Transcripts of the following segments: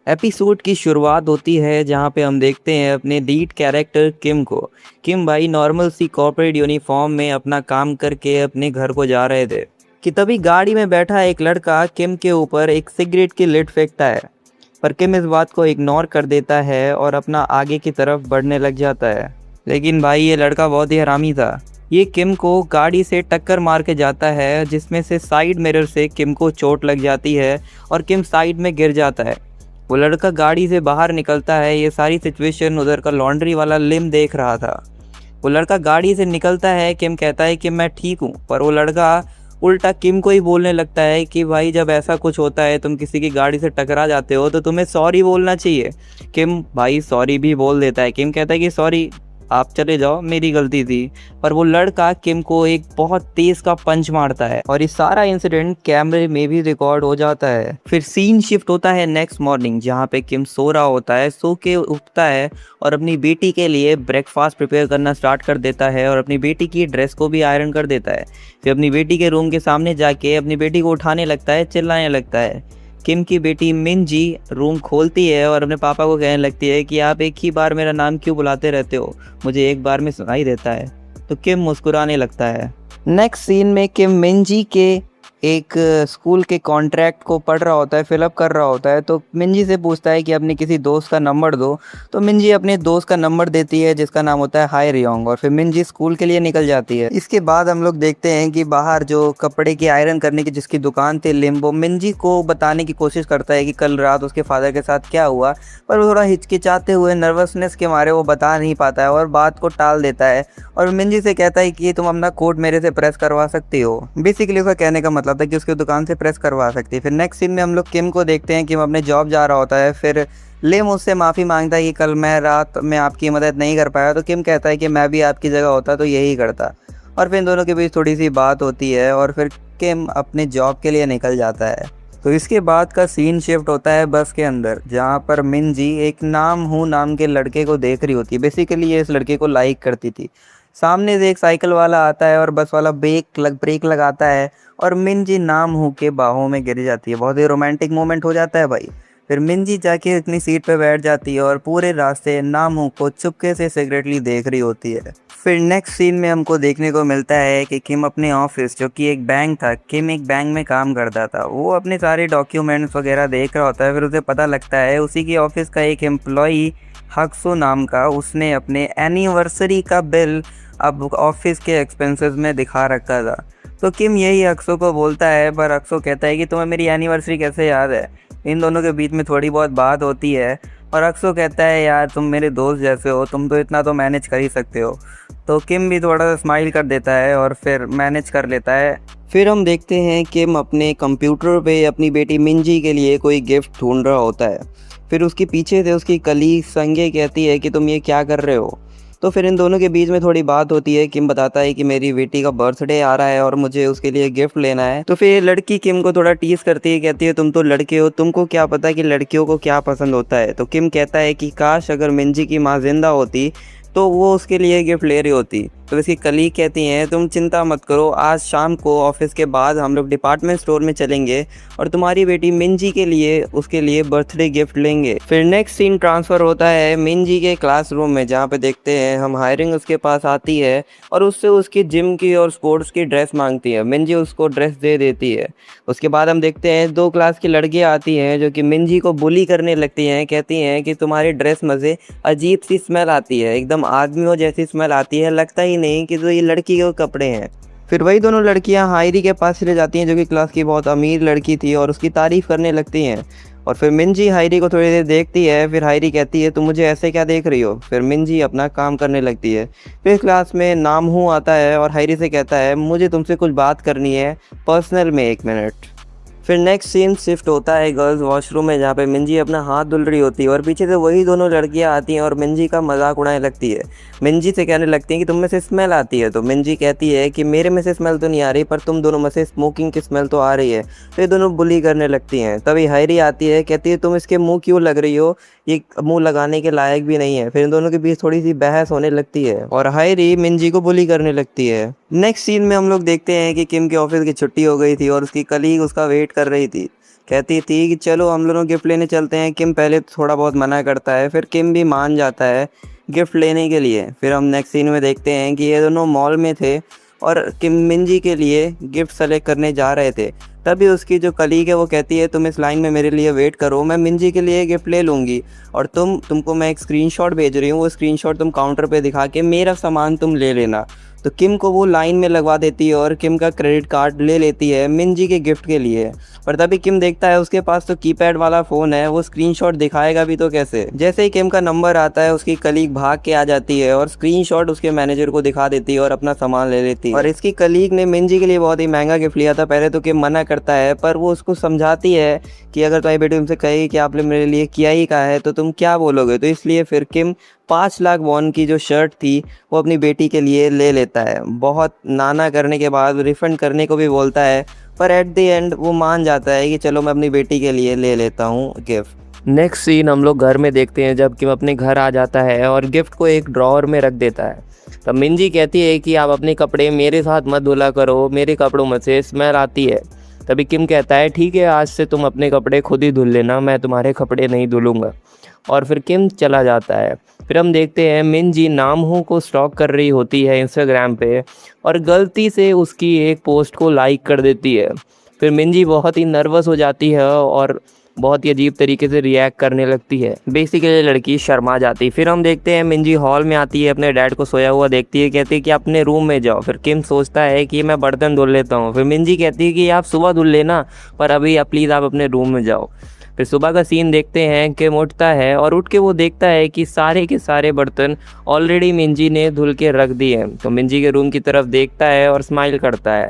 Episode की शुरुआत होती है जहाँ पे हम देखते हैं अपने लीड कैरेक्टर किम को। किम भाई नॉर्मल सी कॉर्पोरेट यूनिफॉर्म में अपना काम करके अपने घर को जा रहे थे कि तभी गाड़ी में बैठा एक लड़का किम के ऊपर एक सिगरेट की लिड फेंकता है। पर किम इस बात को इग्नोर कर देता है और अपना आगे की तरफ बढ़ने लग जाता है। लेकिन भाई ये लड़का बहुत ही हरामी था। ये किम को गाड़ी से टक्कर मार के जाता है जिसमें से साइड मिरर से किम को चोट लग जाती है और किम साइड में गिर जाता है। वो लड़का गाड़ी से बाहर निकलता है। ये सारी सिचुएशन उधर का लॉन्ड्री वाला लिम देख रहा था। वो लड़का गाड़ी से निकलता है। किम कहता है कि मैं ठीक हूँ, पर वो लड़का उल्टा किम को ही बोलने लगता है कि भाई जब ऐसा कुछ होता है, तुम किसी की गाड़ी से टकरा जाते हो तो तुम्हें सॉरी बोलना चाहिए। किम भाई सॉरी भी बोल देता है। किम कहता है कि सॉरी, आप चले जाओ, मेरी गलती थी। पर वो लड़का किम को एक बहुत तेज का पंच मारता है और ये सारा इंसिडेंट कैमरे में भी रिकॉर्ड हो जाता है। फिर सीन शिफ्ट होता है नेक्स्ट मॉर्निंग जहाँ पे किम सो रहा होता है। सो के उठता है और अपनी बेटी के लिए ब्रेकफास्ट प्रिपेयर करना स्टार्ट कर देता है और अपनी बेटी की ड्रेस को भी आयरन कर देता है। फिर अपनी बेटी के रूम के सामने जाके अपनी बेटी को उठाने लगता है, चिल्लाने लगता है। किम की बेटी मिनजी रूम खोलती है और अपने पापा को कहने लगती है कि आप एक ही बार मेरा नाम क्यों बुलाते रहते हो, मुझे एक बार में सुनाई देता है। तो किम मुस्कुराने लगता है। नेक्स्ट सीन में किम मिनजी के एक स्कूल के कॉन्ट्रैक्ट को पढ़ रहा होता है, फिलअप कर रहा होता है। तो मिंजी से पूछता है कि अपने किसी दोस्त का नंबर दो। तो मिंजी अपने दोस्त का नंबर देती है जिसका नाम होता है हाई रियोंग, और फिर मिंजी स्कूल के लिए निकल जाती है। इसके बाद हम लोग देखते हैं कि बाहर जो कपड़े की आयरन करने की जिसकी दुकान थी लिम्बो, मिंजी को बताने की कोशिश करता है कि कल रात उसके फादर के साथ क्या हुआ, पर वो थोड़ा हिचकिचाते हुए नर्वसनेस के मारे वो बता नहीं पाता है और बात को टाल देता है। और मिंजी से कहता है कि तुम अपना कोट मेरे से प्रेस करवा सकती हो। बेसिकली उसका कहने का मतलब था कि उसकी दुकान से प्रेस करवा सकती है। फिर नेक्स्ट सीन में हम लोग किम को देखते हैं। किम अपने जॉब जा रहा होता है। फिर लिम उससे माफ़ी मांगता है कि कल मैं रात में आपकी मदद नहीं कर पाया। तो किम कहता है कि मैं भी आपकी जगह होता तो यही करता। और फिर इन दोनों के बीच थोड़ी सी बात होती है और फिर किम अपने जॉब के लिए निकल जाता है। तो इसके बाद का सीन शिफ्ट होता है बस के अंदर जहाँ पर मिनजी एक नाम के लड़के को देख रही होती है। बेसिकली ये इस लड़के को लाइक करती थी। सामने से एक साइकिल वाला आता है और बस वाला ब्रेक लगाता है और मिनजी नाम के बाहों में गिर जाती है। बहुत ही रोमांटिक मोमेंट हो जाता है भाई। फिर मिनजी जाके अपनी सीट पे बैठ जाती है और पूरे रास्ते नामू को चुपके से सिगरेटली देख रही होती है। फिर नेक्स्ट सीन में हमको देखने को मिलता है कि किम अपने ऑफिस, जो कि एक बैंक था, किम एक बैंक में काम करता था, वो अपने सारे डॉक्यूमेंट्स वगैरह देख रहा होता है। फिर उसे पता लगता है उसी की ऑफिस का एक एम्प्लॉई हक्सो नाम का, उसने अपने एनिवर्सरी का बिल अब ऑफिस के एक्सपेंसेस में दिखा रखा था। तो किम यही अक्सो को बोलता है, पर अक्सो कहता है कि तुम्हें मेरी एनिवर्सरी कैसे याद है। इन दोनों के बीच में थोड़ी बहुत बात होती है और अक्सो कहता है यार तुम मेरे दोस्त जैसे हो, तुम तो इतना तो मैनेज कर ही सकते हो। तो किम भी थोड़ा सा स्माइल कर देता है और फिर मैनेज कर लेता है। फिर हम देखते हैं किम अपने कंप्यूटर पे अपनी बेटी मिंजी के लिए कोई गिफ्ट ढूंढ रहा होता है। फिर उसके पीछे से उसकी कलीग संगे कहती है कि तुम ये क्या कर रहे हो। तो फिर इन दोनों के बीच में थोड़ी बात होती है। किम बताता है कि मेरी बेटी का बर्थडे आ रहा है और मुझे उसके लिए गिफ्ट लेना है। तो फिर लड़की किम को थोड़ा टीज करती है, कहती है तुम तो लड़के हो, तुमको क्या पता कि लड़कियों को क्या पसंद होता है। तो किम कहता है कि काश अगर मिंजी की माँ जिंदा होती तो वो उसके लिए गिफ्ट ले रही होती। तो इसकी कलीग कहती हैं तुम चिंता मत करो, आज शाम को ऑफिस के बाद हम लोग डिपार्टमेंट स्टोर में चलेंगे और तुम्हारी बेटी मिंजी के लिए उसके लिए बर्थडे गिफ्ट लेंगे। फिर नेक्स्ट सीन ट्रांसफ़र होता है मिंजी के क्लासरूम में जहाँ पे देखते हैं हम हायरिंग उसके पास आती है और उससे उसकी जिम की और स्पोर्ट्स की ड्रेस मांगती है। मिंजी उसको ड्रेस दे देती है। उसके बाद हम देखते हैं 2 क्लास की लड़कियाँ आती हैं जो कि मिंजी को बुली करने लगती हैं। कहती हैं कि तुम्हारी ड्रेस में से अजीब सी स्मेल आती है, एकदम आदमियों जैसी स्मेल आती है, लगता ही नहीं कि तो ये लड़की के कपड़े हैं। फिर वही दोनों लड़कियां हायरी के पास चले जाती हैं जो कि क्लास की बहुत अमीर लड़की थी और उसकी तारीफ करने लगती हैं। और फिर मिंजी हायरी को थोड़ी देर देखती है। फिर हायरी कहती है तुम मुझे ऐसे क्या देख रही हो। फिर मिंजी अपना काम करने लगती है। फिर क्लास में नामहू आता है और हायरी से कहता है मुझे तुमसे कुछ बात करनी है पर्सनल में, 1 मिनट। फिर नेक्स्ट सीन शिफ्ट होता है गर्ल्स वॉशरूम में जहाँ पे मिंजी अपना हाथ धुल रही होती है और पीछे से वही दोनों लड़कियाँ आती हैं और मिंजी का मजाक उड़ाने लगती है। मिंजी से कहने लगती हैं कि तुम में से स्मेल आती है। तो मिंजी कहती है कि मेरे में से स्मेल तो नहीं आ रही, पर तुम दोनों में से स्मोकिंग की स्मेल तो आ रही है। तो ये दोनों बुली करने लगती हैं। तभी हायरी आती है, कहती है तुम इसके मुँह क्यों लग रही हो, ये मुंह लगाने के लायक भी नहीं है। फिर इन दोनों के बीच थोड़ी सी बहस होने लगती है और हायरी मिंजी को बुली करने लगती है। नेक्स्ट सीन में हम लोग देखते हैं कि किम के ऑफिस की छुट्टी हो गई थी और उसकी कलीग उसका वेट कर रही थी। कहती थी कि चलो हम दोनों गिफ्ट लेने चलते हैं। किम पहले थोड़ा बहुत मना करता है, फिर किम भी मान जाता है गिफ्ट लेने के लिए। फिर हम नेक्स्ट सीन में देखते हैं कि ये दोनों मॉल में थे और किम मिंजी के लिए गिफ्ट सेलेक्ट करने जा रहे थे। तभी उसकी जो कलीग है वो कहती है तुम इस लाइन में मेरे लिए वेट करो, मैं मिंजी के लिए गिफ्ट ले लूँगी और तुमको मैं एक स्क्रीनशॉट भेज रही हूँ, वो स्क्रीनशॉट तुम काउंटर पे दिखा के मेरा सामान तुम ले लेना। तो किम को वो लाइन में लगवा देती है और किम का क्रेडिट कार्ड ले लेती है मिंजी के गिफ्ट के लिए। पर तभी किम देखता है उसके पास तो कीपैड वाला फ़ोन है, वो स्क्रीनशॉट दिखाएगा भी तो कैसे। जैसे ही किम का नंबर आता है उसकी कलीग भाग के आ जाती है और स्क्रीनशॉट उसके मैनेजर को दिखा देती है और अपना सामान ले लेती है। और इसकी कलीग ने मिंजी के लिए बहुत ही महंगा गिफ्ट लिया था। पहले तो किम मना करता है, पर वो उसको समझाती है कि अगर तुम्हारी बेटी तुमसे कहेगी कि आपने मेरे लिए किया ही कहा है तो तुम क्या बोलोगे। तो इसलिए फिर किम 5 लाख वॉन की जो शर्ट थी वो अपनी बेटी के लिए ले लेता है। बहुत नाना करने के बाद रिफ़ंड करने को भी बोलता है, पर एट द एंड वो मान जाता है कि चलो मैं अपनी बेटी के लिए ले लेता हूँ गिफ्ट। नेक्स्ट सीन हम लोग घर में देखते हैं जब किम अपने घर आ जाता है और गिफ्ट को एक ड्रॉअर में रख देता है। तब मिंजी कहती है कि आप अपने कपड़े मेरे साथ मत धुला करो, मेरे कपड़ों में से स्मेल आती है। तभी किम कहता है ठीक है, आज से तुम अपने कपड़े खुद ही धुल लेना, मैं तुम्हारे कपड़े नहीं धुलूंगा। और फिर किम चला जाता है। फिर हम देखते हैं मिंजी नामहू को स्टॉक कर रही होती है इंस्टाग्राम पे और गलती से उसकी एक पोस्ट को लाइक कर देती है। फिर मिंजी बहुत ही नर्वस हो जाती है और बहुत ही अजीब तरीके से रिएक्ट करने लगती है। बेसिकली लड़की शर्मा जाती। फिर हम देखते हैं मिंजी हॉल में आती है, अपने डैड को सोया हुआ देखती है, कहती है कि अपने रूम में जाओ। फिर किम सोचता है कि मैं बर्तन धुल लेता हूँ। फिर मिंजी कहती है कि आप सुबह धुल लेना, पर अभी आप प्लीज़ आप अपने रूम में जाओ। फिर सुबह का सीन देखते हैं कि उठता है और उठ के वो देखता है कि सारे के सारे बर्तन ऑलरेडी मिंजी ने धुल के रख दिए हैं। तो मिंजी के रूम की तरफ देखता है और स्माइल करता है।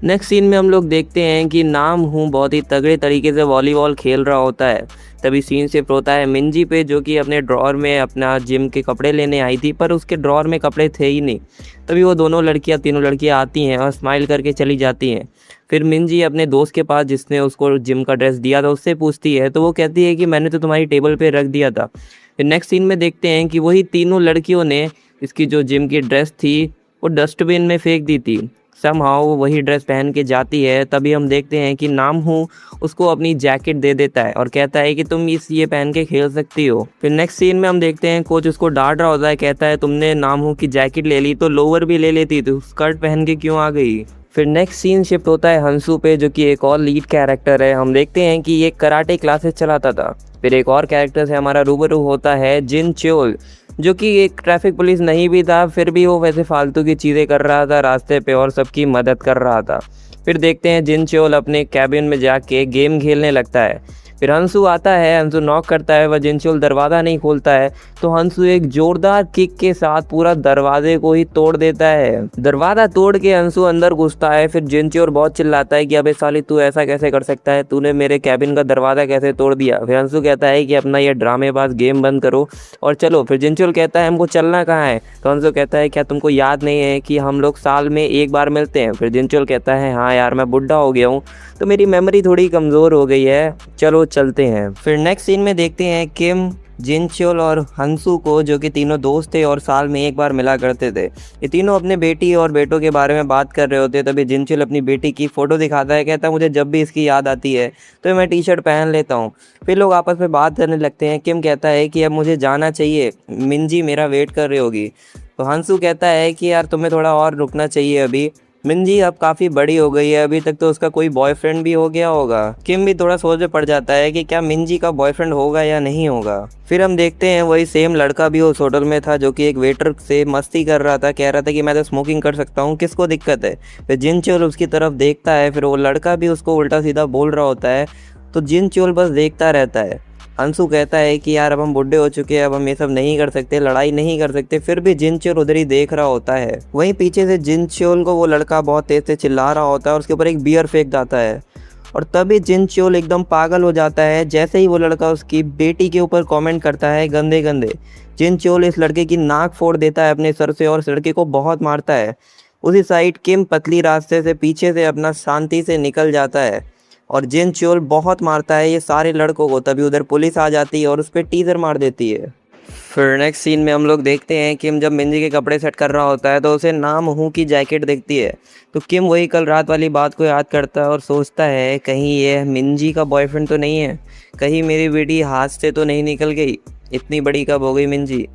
नेक्स्ट सीन में हम लोग देखते हैं कि नाम हूँ बहुत ही तगड़े तरीके से वॉलीबॉल खेल रहा होता है। तभी सीन शिफ्ट होता है मिंजी पे, जो कि अपने ड्रॉअर में अपना जिम के कपड़े लेने आई थी, पर उसके ड्रॉअर में कपड़े थे ही नहीं। तभी वो तीनों लड़कियाँ आती हैं और स्माइल करके चली जाती हैं। फिर मिंजी अपने दोस्त के पास जिसने उसको जिम का ड्रेस दिया था उससे पूछती है, तो वो कहती है कि मैंने तो तुम्हारी टेबल पे रख दिया था। फिर नेक्स्ट सीन में देखते हैं कि वही तीनों लड़कियों ने इसकी जो जिम की ड्रेस थी वो डस्टबिन में फेंक दी थी। समहाउ वही ड्रेस पहन के जाती है। तभी हम देखते हैं कि नाम हूँ उसको अपनी जैकेट दे देता है और कहता है कि तुम ये पहन के खेल सकती हो। फिर नेक्स्ट सीन में हम देखते हैं कोच उसको डांट रहा होता है, कहता है तुमने नाम हूँ की जैकेट ले ली तो लोअर भी ले लेती, तो स्कर्ट पहन के क्यों आ गई। फिर नेक्स्ट सीन शिफ्ट होता है हंसू पे, जो कि एक और लीड कैरेक्टर है। हम देखते हैं कि ये कराटे क्लासेस चलाता था। फिर एक और कैरेक्टर से हमारा रूबरू होता है जिन च्योल, जो कि एक ट्रैफिक पुलिस नहीं भी था, फिर भी वो वैसे फालतू की चीज़ें कर रहा था रास्ते पे और सबकी मदद कर रहा था। फिर देखते हैं जिन च्योल अपने कैबिन में जाके गेम खेलने लगता है। फिर हंसू आता है, हंसू नॉक करता है, वह जिनचोल दरवाज़ा नहीं खोलता है तो हंसू एक जोरदार किक के साथ पूरा दरवाजे को ही तोड़ देता है। दरवाज़ा तोड़ के हंसू अंदर घुसता है। फिर जिनचोर बहुत चिल्लाता है कि अबे साली तू ऐसा कैसे कर सकता है, तूने मेरे कैबिन का दरवाज़ा कैसे तोड़ दिया। फिर हंसू कहता है कि अपना ये ड्रामेबाज गेम बंद करो और चलो। फिर जिनचोल कहता है हमको चलना कहाँ है, तो हंसू कहता है क्या तुमको याद नहीं है कि हम लोग साल में एक बार मिलते हैं। फिर जिनचोल कहता है हाँ यार मैं बुढ़ा हो गया हूँ तो मेरी मेमोरी थोड़ी कमज़ोर हो गई है, चलो चलते हैं। फिर नेक्स्ट सीन में देखते हैं किम, जिनचोल और हंसू को, जो कि तीनों दोस्त थे और साल में एक बार मिला करते थे। ये तीनों अपने बेटी और बेटों के बारे में बात कर रहे होते। तभी जिनचोल अपनी बेटी की फ़ोटो दिखाता है, कहता है मुझे जब भी इसकी याद आती है तो मैं टी शर्ट पहन लेता हूँ। फिर लोग आपस में बात करने लगते हैं। किम कहता है कि अब मुझे जाना चाहिए, मिंजी मेरा वेट कर रही होगी। तो हंसू कहता है कि यार तुम्हें थोड़ा और रुकना चाहिए, अभी मिंजी अब काफ़ी बड़ी हो गई है, अभी तक तो उसका कोई बॉयफ्रेंड भी हो गया होगा। किम भी थोड़ा सोच में पड़ जाता है कि क्या मिंजी का बॉयफ्रेंड होगा या नहीं होगा। फिर हम देखते हैं वही सेम लड़का भी उस होटल में था, जो कि एक वेटर से मस्ती कर रहा था, कह रहा था कि मैं तो स्मोकिंग कर सकता हूँ, किसको दिक्कत है। फिर जिनचोल उसकी तरफ देखता है, फिर वो लड़का भी उसको उल्टा सीधा बोल रहा होता है, तो जिनचोल बस देखता रहता है। हंसू कहता है कि यार अब हम बुढ़े हो चुके हैं, अब हम ये सब नहीं कर सकते, लड़ाई नहीं कर सकते। फिर भी जिनचोल उधर ही देख रहा होता है। वहीं पीछे से जिनचोल को वो लड़का बहुत तेज से चिल्ला रहा होता है और उसके ऊपर एक बियर फेंक जाता है। और तभी जिनचोल एकदम पागल हो जाता है जैसे ही वो लड़का उसकी बेटी के ऊपर कमेंट करता है गंदे गंदे। जिनचोल इस लड़के की नाक फोड़ देता है अपने सर से और इस लड़के को बहुत मारता है। उसी साइड किम पतली रास्ते से पीछे से अपना शांति से निकल जाता है और जिनचोल बहुत मारता है ये सारे लड़कों को। तभी उधर पुलिस आ जाती है और उस पर टीजर मार देती है। फिर नेक्स्ट सीन में हम लोग देखते हैं किम जब मिंजी के कपड़े सेट कर रहा होता है तो उसे नाम हूँ की जैकेट दिखती है। तो किम वही कल रात वाली बात को याद करता है और सोचता है कहीं ये मिंजी का बॉयफ्रेंड तो नहीं है, कहीं मेरी बेटी हाथ से तो नहीं निकल गई, इतनी बड़ी कब हो गई मिंजी।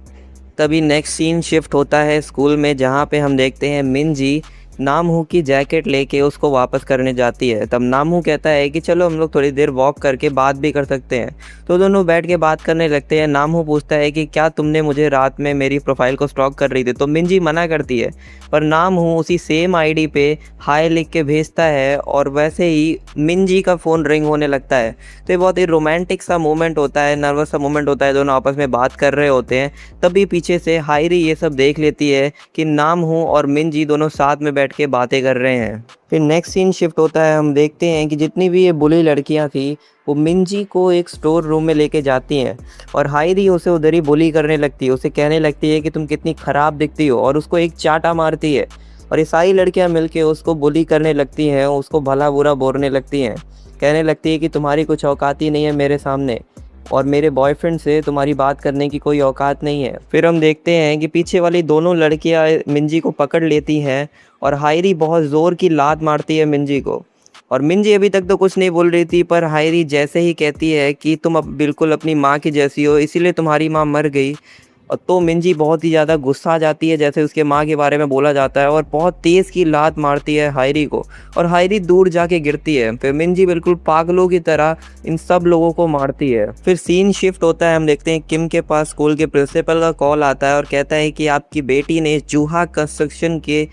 तभी नेक्स्ट सीन शिफ्ट होता है स्कूल में, जहाँ पे हम देखते हैं मिंजी नामहू की जैकेट लेके उसको वापस करने जाती है। तब नामहू कहता है कि चलो हम लोग थोड़ी देर वॉक करके बात भी कर सकते हैं। तो दोनों बैठ के बात करने लगते हैं। नामहू पूछता है कि क्या तुमने मुझे रात में मेरी प्रोफाइल को स्टॉक कर रही थी, तो मिंजी मना करती है। पर नामहू उसी सेम आईडी पे हाय लिख के भेजता है और वैसे ही मिंजी का फ़ोन रिंग होने लगता है। तो ये बहुत ही रोमांटिक सा मोमेंट होता है, नर्वस सा मोमेंट होता है, दोनों आपस में बात कर रहे होते हैं। तभी पीछे से हायरी ये सब देख लेती है कि नामहू और मिंजी दोनों साथ में बैठ के बातें कर रहे हैं। फिर नेक्स्ट सीन शिफ्ट होता है, हम देखते हैं कि जितनी भी ये बुली लड़कियां थी वो मिंजी को एक स्टोर रूम में लेके जाती हैं और हायरी उसे उधर ही बुली करने लगती है, उसे कहने लगती है कि तुम कितनी ख़राब दिखती हो और उसको एक चाटा मारती है। और ये सारी लड़कियां मिलके उसको बुली करने लगती हैं, उसको भला बुरा बोलने लगती हैं, कहने लगती है कि तुम्हारी कुछ औकात ही नहीं है मेरे सामने और मेरे बॉयफ्रेंड से तुम्हारी बात करने की कोई औकात नहीं है। फिर हम देखते हैं कि पीछे वाली दोनों लड़कियां मिंजी को पकड़ लेती हैं और हायरी बहुत ज़ोर की लात मारती है मिंजी को। और मिंजी अभी तक तो कुछ नहीं बोल रही थी, पर हायरी जैसे ही कहती है कि तुम अब बिल्कुल अपनी माँ की जैसी हो, इसीलिए तुम्हारी माँ मर गई, और तो मिंजी बहुत ही ज़्यादा गुस्सा आ जाती है जैसे उसके माँ के बारे में बोला जाता है और बहुत तेज़ की लात मारती है हायरी को और हायरी दूर जाके गिरती है। फिर मिंजी बिल्कुल पागलों की तरह इन सब लोगों को मारती है। फिर सीन शिफ्ट होता है, हम देखते हैं किम के पास स्कूल के प्रिंसिपल का कॉल आता है और कहता है कि आपकी बेटी ने जूहा कंस्ट्रक्शन के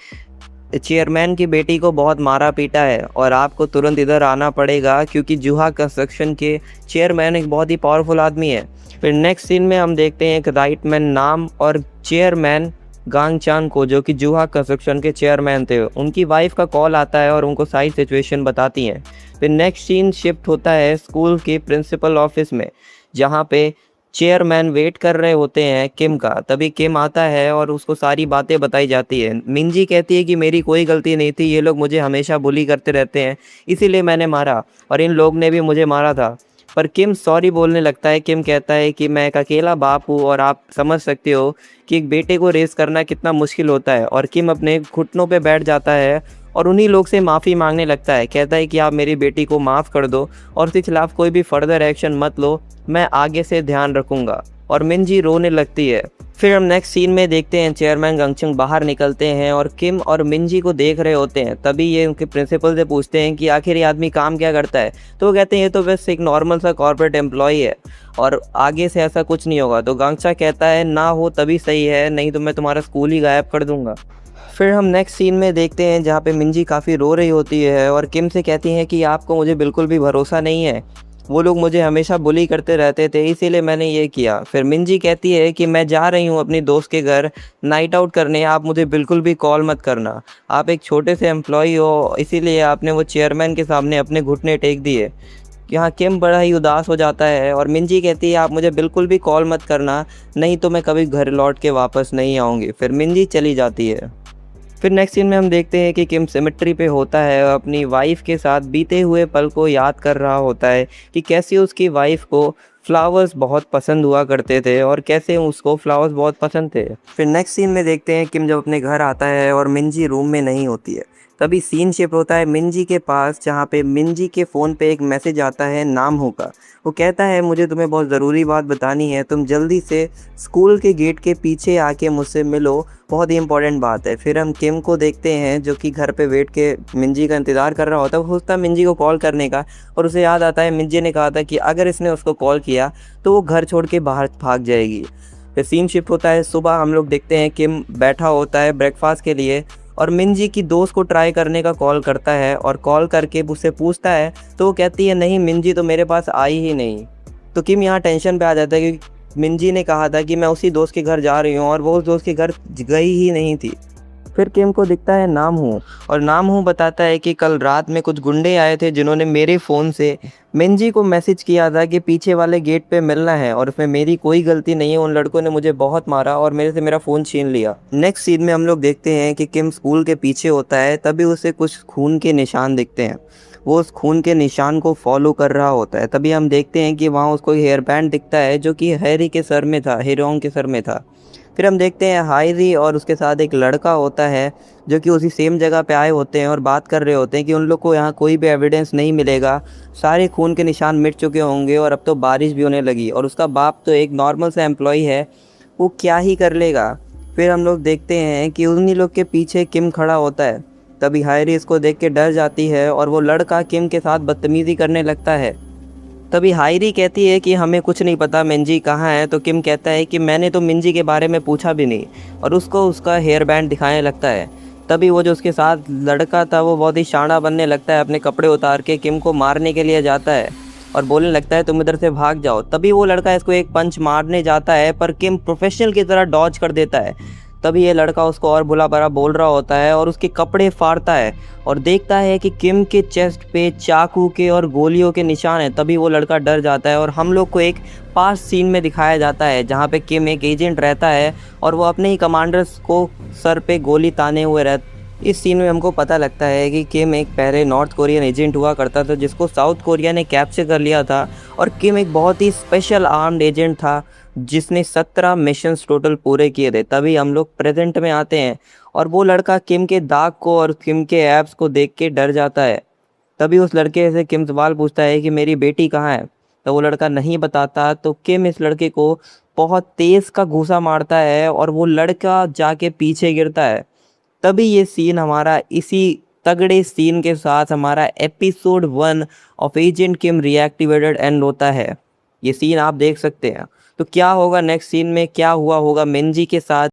चेयरमैन की बेटी को बहुत मारा पीटा है और आपको तुरंत इधर आना पड़ेगा क्योंकि जूहा कंस्ट्रक्शन के चेयरमैन एक बहुत ही पावरफुल आदमी है। फिर नेक्स्ट सीन में हम देखते हैं एक राइटमैन नाम और चेयरमैन गांगचान को, जो कि जूहा कंस्ट्रक्शन के चेयरमैन थे, उनकी वाइफ का कॉल आता है और उनको सारी सिचुएशन बताती हैं। फिर नेक्स्ट सीन शिफ्ट होता है स्कूल के प्रिंसिपल ऑफिस में, जहाँ पे चेयरमैन वेट कर रहे होते हैं किम का। तभी किम आता है और उसको सारी बातें बताई जाती है। मिंजी कहती है कि मेरी कोई गलती नहीं थी, ये लोग मुझे हमेशा बुली करते रहते हैं, इसीलिए मैंने मारा और इन लोग ने भी मुझे मारा था। पर किम सॉरी बोलने लगता है। किम कहता है कि मैं एक अकेला बाप हूँ और आप समझ सकते हो कि एक बेटे को रेस करना कितना मुश्किल होता है। और किम अपने घुटनों पे बैठ जाता है और उन्हीं लोग से माफ़ी मांगने लगता है, कहता है कि आप मेरी बेटी को माफ़ कर दो और उसके खिलाफ़ कोई भी फर्दर एक्शन मत लो, मैं आगे से ध्यान रखूँगा। और मिंजी रोने लगती है। फिर हम नेक्स्ट सीन में देखते हैं चेयरमैन गंगचंग बाहर निकलते हैं और किम और मिंजी को देख रहे होते हैं। तभी ये उनके प्रिंसिपल से पूछते हैं कि आखिर ये आदमी काम क्या करता है। तो वो कहते हैं ये तो बस एक नॉर्मल सा कॉर्पोरेट एम्प्लॉय है और आगे से ऐसा कुछ नहीं होगा। तो गंगचा कहता है ना हो तभी सही है, नहीं तो मैं तुम्हारा स्कूल ही गायब कर दूंगा। फिर हम नेक्स्ट सीन में देखते हैं जहाँ पे मिंजी काफ़ी रो रही होती है और किम से कहती हैं कि आपको मुझे बिल्कुल भी भरोसा नहीं है, वो लोग मुझे हमेशा बुली करते रहते थे, इसीलिए मैंने ये किया। फिर मिंजी कहती है कि मैं जा रही हूँ अपनी दोस्त के घर नाइट आउट करने, आप मुझे बिल्कुल भी कॉल मत करना, आप एक छोटे से एम्प्लॉय हो, इसीलिए आपने वो चेयरमैन के सामने अपने घुटने टेक दिए। यहाँ किम बड़ा ही उदास हो जाता है और मिंजी कहती है आप मुझे बिल्कुल भी कॉल मत करना, नहीं तो मैं कभी घर लौट के वापस नहीं आऊँगी। फिर मिंजी चली जाती है। फिर नेक्स्ट सीन में हम देखते हैं कि किम सिमेट्री पे होता है, अपनी वाइफ के साथ बीते हुए पल को याद कर रहा होता है कि कैसे उसकी वाइफ को फ्लावर्स बहुत पसंद हुआ करते थे और कैसे उसको फ्लावर्स बहुत पसंद थे। फिर नेक्स्ट सीन में देखते हैं किम जब अपने घर आता है और मिंजी रूम में नहीं होती है। तभी सीन शिफ्ट होता है मिंजी के पास, जहाँ पे मिंजी के फ़ोन पे एक मैसेज आता है नामहू का। वो कहता है मुझे तुम्हें बहुत ज़रूरी बात बतानी है, तुम जल्दी से स्कूल के गेट के पीछे आके मुझसे मिलो, बहुत ही इंपॉर्टेंट बात है। फिर हम किम को देखते हैं जो कि घर पे बैठ के मिंजी का इंतज़ार कर रहा होता है। वो सोचता है मिंजी को कॉल करने का और उसे याद आता है मिंजी ने कहा था कि अगर इसने उसको कॉल किया तो वो घर छोड़ के बाहर भाग जाएगी। फिर सीन शिफ्ट होता है सुबह, हम लोग देखते हैं किम बैठा होता है ब्रेकफास्ट के लिए और मिंजी की दोस्त को ट्राई करने का कॉल करता है और कॉल करके उससे पूछता है तो वो कहती है नहीं मिंजी तो मेरे पास आई ही नहीं। तो किम यहाँ टेंशन पे आ जाता है क्योंकि मिंजी ने कहा था कि मैं उसी दोस्त के घर जा रही हूँ और वो उस दोस्त के घर गई ही नहीं थी। फिर किम को दिखता है नामहू और नामहू बताता है कि कल रात में कुछ गुंडे आए थे जिन्होंने मेरे फ़ोन से मिंजी को मैसेज किया था कि पीछे वाले गेट पे मिलना है और उसमें मेरी कोई गलती नहीं है, उन लड़कों ने मुझे बहुत मारा और मेरे से मेरा फ़ोन छीन लिया। नेक्स्ट सीन में हम लोग देखते हैं कि किम स्कूल के पीछे होता है, तभी उसे कुछ खून के निशान दिखते हैं वो उस खून के निशान को फॉलो कर रहा होता है। तभी हम देखते हैं कि वहाँ उसको हेयर बैंड दिखता है जो कि हैरी के सर में था, हेरोंग के सर में था। फिर हम देखते हैं हैरी और उसके साथ एक लड़का होता है जो कि उसी सेम जगह पे आए होते हैं और बात कर रहे होते हैं कि उन लोग को यहाँ कोई भी एविडेंस नहीं मिलेगा, सारे खून के निशान मिट चुके होंगे और अब तो बारिश भी होने लगी और उसका बाप तो एक नॉर्मल सा एम्प्लॉय है, वो क्या ही कर लेगा। फिर हम लोग देखते हैं कि उन्हीं लोग के पीछे किम खड़ा होता है। तभी हैरी इसको देख के डर जाती है और वो लड़का किम के साथ बदतमीज़ी करने लगता है। तभी हायरी कहती है कि हमें कुछ नहीं पता मिंजी कहाँ है, तो किम कहता है कि मैंने तो मिंजी के बारे में पूछा भी नहीं, और उसको उसका हेयर बैंड दिखाने लगता है। तभी वो जो उसके साथ लड़का था वो बहुत ही शाना बनने लगता है, अपने कपड़े उतार के किम को मारने के लिए जाता है और बोलने लगता है तुम इधर से भाग जाओ। तभी वो लड़का इसको एक पंच मारने जाता है पर किम प्रोफेशनल की तरह डॉज कर देता है। तभी ये लड़का उसको और बुला भला बोल रहा होता है और उसके कपड़े फाड़ता है और देखता है कि किम के चेस्ट पे चाकू के और गोलियों के निशान हैं। तभी वो लड़का डर जाता है और हम लोग को एक पास सीन में दिखाया जाता है जहाँ पे किम एक एजेंट रहता है और वो अपने ही कमांडर्स को सर पे गोली ताने हुए रहता। इस सीन में हमको पता लगता है कि किम एक पहले नॉर्थ कोरियन एजेंट हुआ करता था जिसको साउथ कोरिया ने कैप्चर कर लिया था, और किम एक बहुत ही स्पेशल आर्म्ड एजेंट था जिसने 17 मिशंस टोटल पूरे किए थे। तभी हम लोग प्रेजेंट में आते हैं और वो लड़का किम के दाग को और किम के एब्स को देख के डर जाता है। तभी उस लड़के से किम सवाल पूछता है कि मेरी बेटी कहाँ है, तो वो लड़का नहीं बताता। तो किम इस लड़के को बहुत तेज का घूंसा मारता है और वो लड़का जाके पीछे गिरता है। तभी ये सीन हमारा इसी तगड़े सीन के साथ हमारा episode 1 of agent Kim reactivated and होता है। ये सीन आप देख सकते हैं। तो क्या होगा नेक्स्ट सीन में, क्या हुआ होगा मिंजी के साथ,